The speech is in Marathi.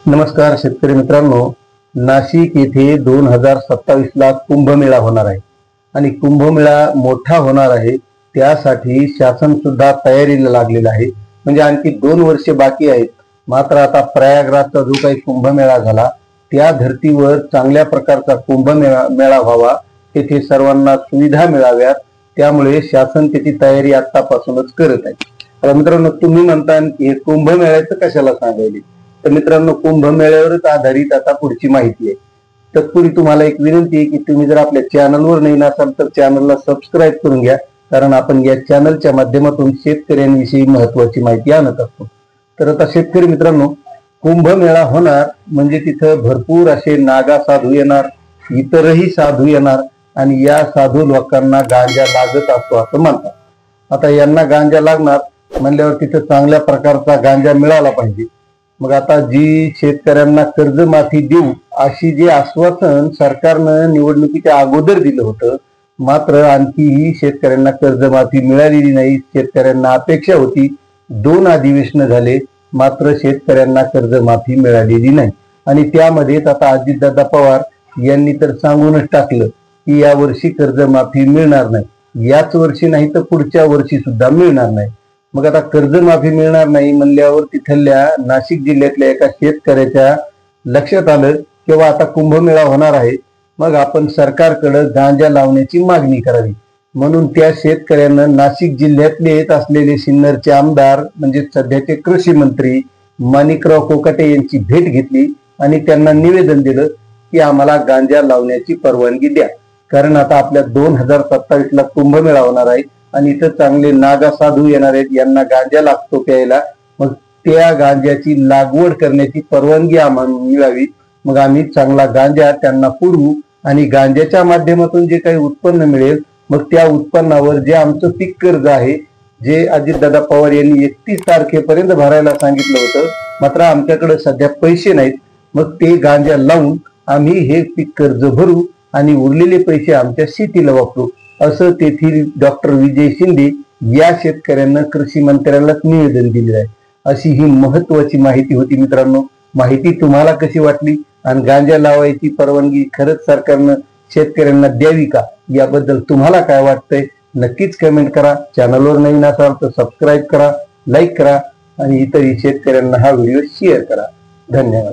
नमस्कार शेतकरी मित्रांनो, नाशिक येथे 2027ला कुंभमेळा होणार आहे आणि कुंभमेळा मोठा होणार आहे। त्यासाठी शासन सुद्धा तयारीला लागलेलं आहे। म्हणजे आणखी 2 वर्षे बाकी आहेत। मात्र आता प्रयागराजचा जो काही कुंभमेळा झाला त्या धर्तीवर चांगल्या प्रकारचा कुंभमेळा व्हावा, तेथे सर्वांना सुविधा मिळाव्यात, त्यामुळे शासन त्याची तयारी आतापासूनच करत आहे। तर मित्रांनो, तुम्ही म्हणता की हे कुंभमेळ्याचं कशाला सांगायले, तर मित्रांनो, कुंभमेळ्यावरच आधारित आता पुढची माहिती आहे। तत्पूर्वी तुम्हाला एक विनंती आहे की तुम्ही जर आपल्या चॅनलवर नवीन असाल तर चॅनलला सबस्क्राईब करून घ्या, कारण आपण या चॅनलच्या माध्यमातून शेतकऱ्यांविषयी महत्त्वाची माहिती आणत असतो। तर आता शेतकरी मित्रांनो, कुंभमेळा होणार म्हणजे तिथं भरपूर असे नागा साधू येणार, इतरही साधू येणार आणि या साधू लोकांना गांजा लागत असतो असं म्हणतात। आता यांना गांजा लागणार म्हणल्यावर तिथं चांगल्या प्रकारचा गांजा मिळाला पाहिजे। मग आता जी शेतकऱ्यांना कर्जमाफी देऊ अशी जे आश्वासन सरकारनं निवडणुकीच्या अगोदर दिलं होतं, मात्र आणखीही शेतकऱ्यांना कर्जमाफी मिळालेली नाही। शेतकऱ्यांना अपेक्षा होती, 2 अधिवेशन झाले मात्र शेतकऱ्यांना कर्जमाफी मिळालेली नाही। आणि त्यामध्येच आता अजितदादा पवार यांनी तर सांगूनच टाकलं की या वर्षी कर्जमाफी मिळणार नाही, याच वर्षी नाही तर पुढच्या वर्षी सुद्धा मिळणार नाही। मग आता कर्जमाफी मिळणार नाही म्हणल्यावर तिथल्या नाशिक जिल्ह्यातल्या एका शेतकऱ्याच्या लक्षात आलं किंवा आता कुंभमेळा होणार आहे, मग आपण सरकारकडे गांजा लावण्याची मागणी करावी। म्हणून त्या शेतकऱ्यानं नाशिक जिल्ह्यातले येत असलेले सिन्नरचे आमदार म्हणजे सध्याचे कृषी मंत्री माणिकराव कोकाटे यांची भेट घेतली आणि त्यांना निवेदन दिलं की आम्हाला गांजा लावण्याची परवानगी द्या, कारण आता आपल्या 2027ला कुंभमेळा होणार आहे आणि इथं चांगले नागा साधू येणार आहेत, यांना गांजा लागतो प्यायला। मग त्या गांजाची लागवड करण्याची परवानगी आम्हाला मिळावी, मग आम्ही चांगला गांजा त्यांना पुरवू आणि गांजाच्या माध्यमातून जे काही उत्पन्न मिळेल मग त्या उत्पन्नावर जे आमचं पीक कर्ज आहे, जे अजितदादा पवार यांनी 31 तारखेपर्यंत भरायला सांगितलं होतं, मात्र आमच्याकडे सध्या पैसे नाहीत, मग ते गांजा लावून आम्ही हे पीक कर्ज भरू आणि उरलेले पैसे आमच्या शेतीला वापरू, असं तेथील डॉक्टर विजय शिंदे या शेतकऱ्यांना कृषी मंत्र्यांना निवेदन दिले आहे। अशी ही महत्वाची माहिती होती मित्रांनो। माहिती तुम्हाला कशी वाटली आणि गांजा लावायची परवानगी खरंच सरकारनं शेतकऱ्यांना द्यावी का, याबद्दल तुम्हाला काय वाटतंय नक्कीच कमेंट करा। चॅनलवर नवीन असाल तर सबस्क्राईब करा, लाईक करा आणि इतर शेतकऱ्यांना हा व्हिडिओ शेअर करा। धन्यवाद।